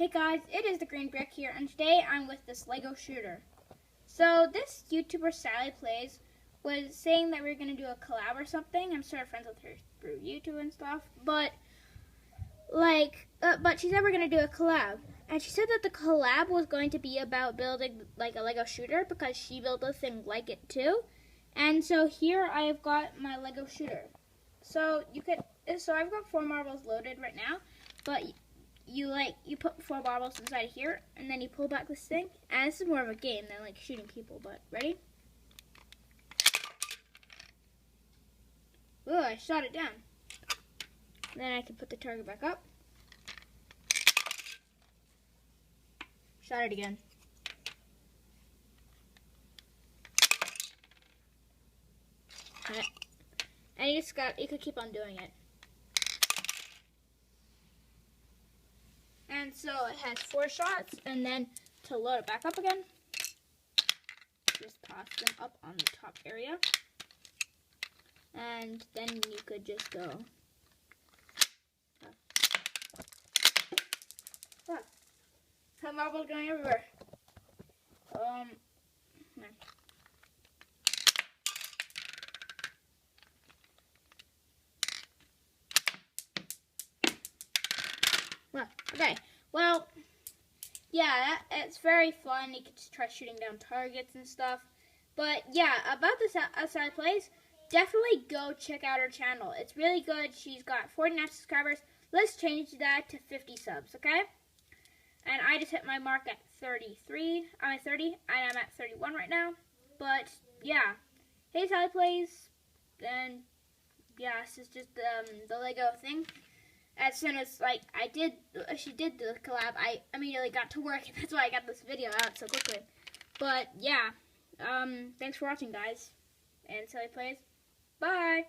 Hey guys, it is the Green Brick here, and today I'm with this Lego shooter. So this YouTuber Sally Plays was saying that we were going to do a collab or something. I'm sort of friends with her through YouTube and stuff, but she said we're going to do a collab. And she said that the collab was going to be about building like a Lego shooter because she built a thing like it too. And so here I have got my Lego shooter. So I've got 4 marbles loaded right now, but you put 4 marbles inside here, and then you pull back this thing, and this is more of a game than like shooting people, but ready? Ooh, I shot it down. And then I can put the target back up. Shot it again. And you could keep on doing it. And so it has 4 shots, and then to load it back up again, just toss them up on the top area. And then you could just go. Look, some marbles going everywhere. Well, okay. Well, yeah, it's very fun. You can just try shooting down targets and stuff. But yeah, about this Sally Plays, definitely go check out her channel. It's really good. She's got 49 subscribers. Let's change that to 50 subs, okay? And I just hit my mark at 30, and I'm at 31 right now. But yeah, hey Sally Plays, and yeah, this is just the Lego thing. As soon as she did the collab, I immediately got to work, and that's why I got this video out so quickly. But yeah, thanks for watching, guys, and Sally Plays. Bye.